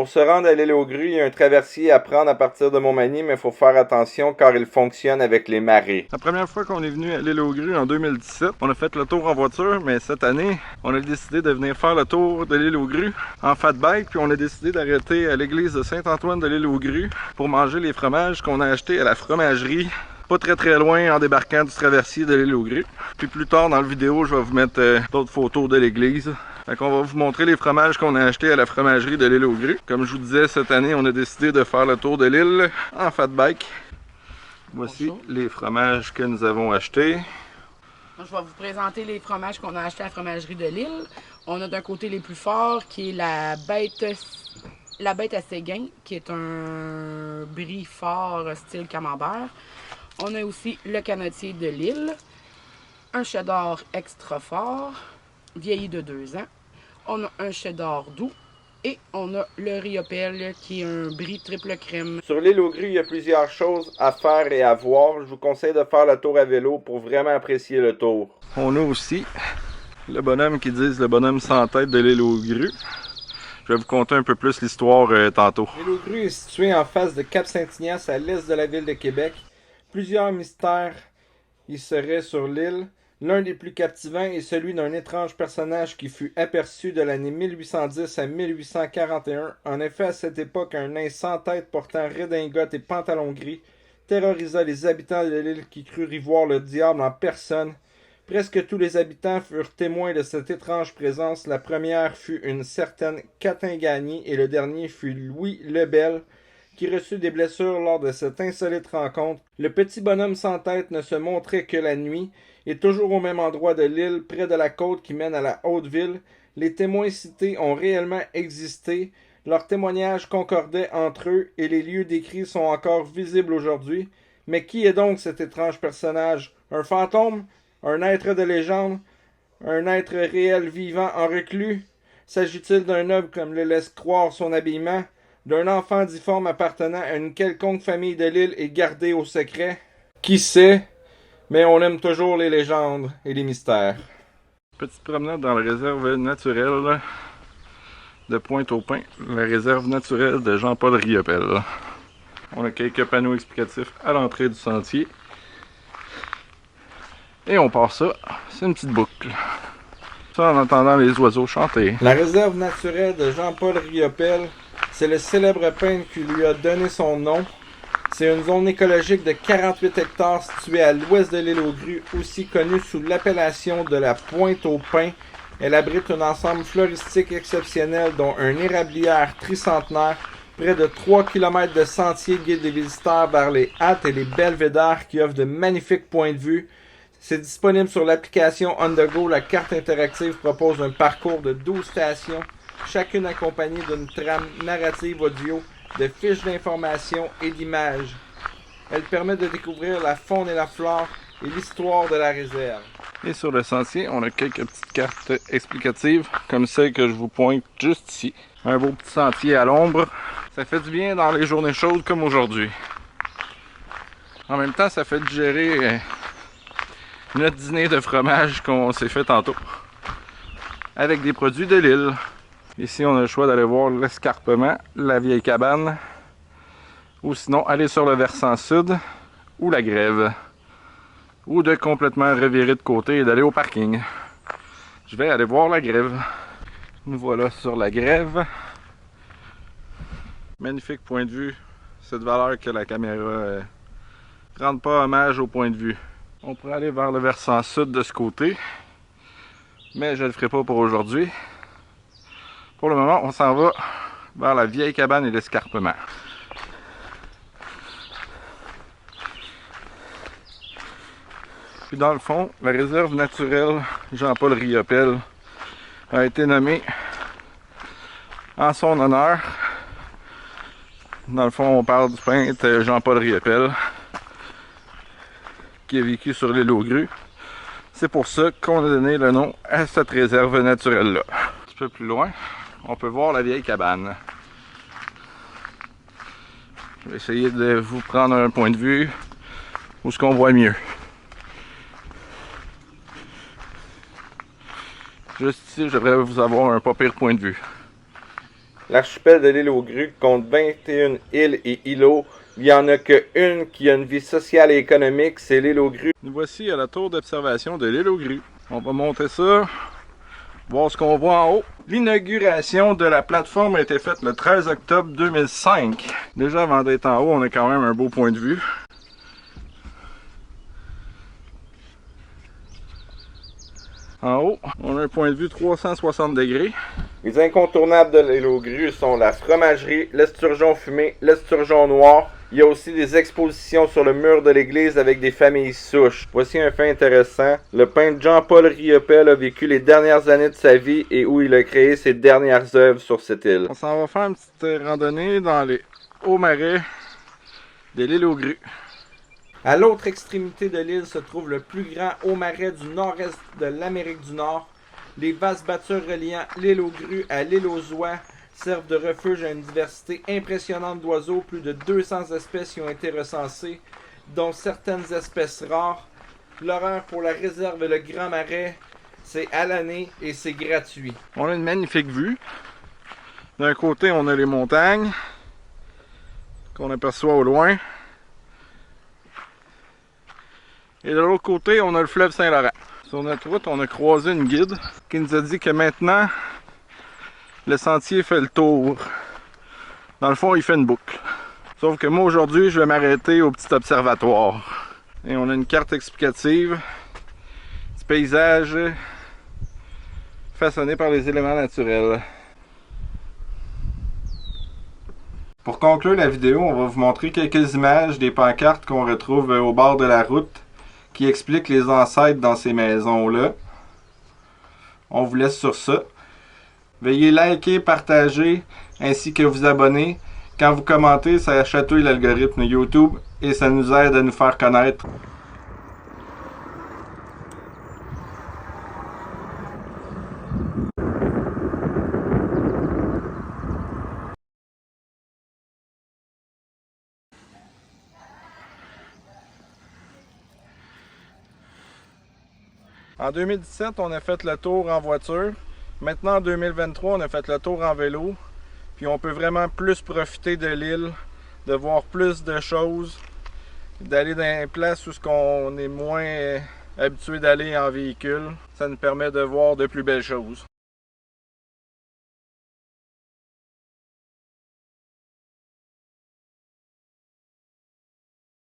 Pour se rendre à l'île aux Grues, il y a un traversier à prendre à partir de Montmagny, mais il faut faire attention car il fonctionne avec les marées. La première fois qu'on est venu à l'île aux Grues en 2017, on a fait le tour en voiture, mais cette année, on a décidé de venir faire le tour de l'île aux Grues en fat bike, puis on a décidé d'arrêter à l'église de Saint-Antoine de l'île aux Grues pour manger les fromages qu'on a achetés à la fromagerie, pas très loin en débarquant du traversier de l'île aux Grues. Puis plus tard dans la vidéo, je vais vous mettre d'autres photos de l'église. Fait qu'on va vous montrer les fromages qu'on a achetés à la fromagerie de l'île aux Grues. Comme je vous disais, cette année, on a décidé de faire le tour de l'île en fat bike. Voici les fromages que nous avons achetés. Je vais vous présenter les fromages qu'on a achetés à la fromagerie de l'île. On a d'un côté les plus forts, qui est la bête à Séguin, qui est un brie fort style camembert. On a aussi le canotier de l'île, un cheddar extra fort, vieilli de 2 ans. On a un cheddar doux et on a le riopelle qui est un brie triple crème. Sur l'île aux Grues, il y a plusieurs choses à faire et à voir. Je vous conseille de faire le tour à vélo pour vraiment apprécier le tour. On a aussi le bonhomme qui disent le bonhomme sans tête de l'île aux Grues. Je vais vous conter un peu plus l'histoire tantôt. L'île aux Grues est située en face de Cap-Saint-Ignace à l'est de la ville de Québec. Plusieurs mystères y seraient sur l'île. L'un des plus captivants est celui d'un étrange personnage qui fut aperçu de l'année 1810 à 1841. En effet, à cette époque, un nain sans tête portant redingote et pantalon gris terrorisa les habitants de l'île qui crurent y voir le diable en personne. Presque tous les habitants furent témoins de cette étrange présence. La première fut une certaine Catin Gagné et le dernier fut Louis Lebel, qui reçut des blessures lors de cette insolite rencontre. Le petit bonhomme sans tête ne se montrait que la nuit, et toujours au même endroit de l'île, près de la côte qui mène à la Haute-Ville. Les témoins cités ont réellement existé, leurs témoignages concordaient entre eux, et les lieux décrits sont encore visibles aujourd'hui. Mais qui est donc cet étrange personnage? Un fantôme? Un être de légende? Un être réel vivant en reclus? S'agit-il d'un noble comme le laisse croire son habillement? D'un enfant difforme appartenant à une quelconque famille de l'île et gardé au secret? Qui sait? Mais on aime toujours les légendes et les mystères. Petite promenade dans la réserve naturelle de Pointe-au-Pin, la réserve naturelle de Jean-Paul Riopelle. On a quelques panneaux explicatifs à l'entrée du sentier. Et on part ça, c'est une petite boucle. Ça en entendant les oiseaux chanter. La réserve naturelle de Jean-Paul Riopelle, c'est le célèbre peintre qui lui a donné son nom. C'est une zone écologique de 48 hectares située à l'ouest de l'île aux Grues, aussi connue sous l'appellation de la Pointe-au-Pin. Elle abrite un ensemble floristique exceptionnel dont un érablière tricentenaire, près de 3 km de sentiers guident les visiteurs vers les hâtes et les belvédères qui offrent de magnifiques points de vue. C'est disponible sur l'application On The Go. La carte interactive propose un parcours de 12 stations, chacune accompagnée d'une trame narrative audio, de fiches d'information et d'images. Elle permet de découvrir la faune et la flore et l'histoire de la réserve. Et sur le sentier, on a quelques petites cartes explicatives, comme celle que je vous pointe juste ici. Un beau petit sentier à l'ombre. Ça fait du bien dans les journées chaudes comme aujourd'hui. En même temps, ça fait digérer notre dîner de fromage qu'on s'est fait tantôt. Avec des produits de l'île. Ici, on a le choix d'aller voir l'escarpement, la vieille cabane, ou sinon aller sur le versant sud, ou la grève, ou de complètement revirer de côté et d'aller au parking. Je vais aller voir la grève. Nous voilà sur la grève. Magnifique point de vue. Cette valeur que la caméra rende pas hommage au point de vue. On pourrait aller vers le versant sud de ce côté, mais je ne le ferai pas pour aujourd'hui. Pour le moment, on s'en va vers la vieille cabane et l'escarpement. Puis dans le fond, la réserve naturelle Jean-Paul Riopelle a été nommée en son honneur. Dans le fond, on parle du peintre Jean-Paul Riopelle qui a vécu sur l'île aux Grues. C'est pour ça qu'on a donné le nom à cette réserve naturelle-là. Un petit peu plus loin, on peut voir la vieille cabane. Je vais essayer de vous prendre un point de vue où ce qu'on voit mieux. Juste ici, je devrais vous avoir un pas pire point de vue. L'archipel de l'île aux Grues compte 21 îles et îlots. Il n'y en a qu'une qui a une vie sociale et économique, c'est l'île aux Grues. Nous voici à la tour d'observation de l'île aux Grues. On va monter ça, voir ce qu'on voit en haut. L'inauguration de la plateforme a été faite le 13 octobre 2005. Déjà avant d'être en haut, on a quand même un beau point de vue. En haut, on a un point de vue 360 degrés. Les incontournables de l'île aux Grues sont la fromagerie, l'esturgeon fumé, l'esturgeon noir. Il y a aussi des expositions sur le mur de l'église avec des familles souches. Voici un fait intéressant. Le peintre Jean-Paul Riopel a vécu les dernières années de sa vie et où il a créé ses dernières œuvres sur cette île. On s'en va faire une petite randonnée dans les hauts marais de l'île aux Grues. À l'autre extrémité de l'île se trouve le plus grand haut marais du nord-est de l'Amérique du Nord. Les vastes bâtures reliant l'île aux Grues à l'île aux Oies servent de refuge à une diversité impressionnante d'oiseaux. Plus de 200 espèces y ont été recensées, dont certaines espèces rares. L'horaire pour la réserve Le Grand Marais, c'est à l'année et c'est gratuit. On a une magnifique vue. D'un côté, on a les montagnes qu'on aperçoit au loin. Et de l'autre côté, on a le fleuve Saint-Laurent. Sur notre route, on a croisé une guide qui nous a dit que maintenant, le sentier fait le tour. Dans le fond, il fait une boucle. Sauf que moi, aujourd'hui, je vais m'arrêter au petit observatoire. Et on a une carte explicative du paysage façonné par les éléments naturels. Pour conclure la vidéo, on va vous montrer quelques images des pancartes qu'on retrouve au bord de la route qui expliquent les ancêtres dans ces maisons-là. On vous laisse sur ça. Veuillez liker, partager, ainsi que vous abonner. Quand vous commentez, ça chatouille l'algorithme YouTube et ça nous aide à nous faire connaître. En 2017, on a fait le tour en voiture. Maintenant, en 2023, on a fait le tour en vélo. Puis on peut vraiment plus profiter de l'île, de voir plus de choses, d'aller dans des places où on est moins habitué d'aller en véhicule. Ça nous permet de voir de plus belles choses.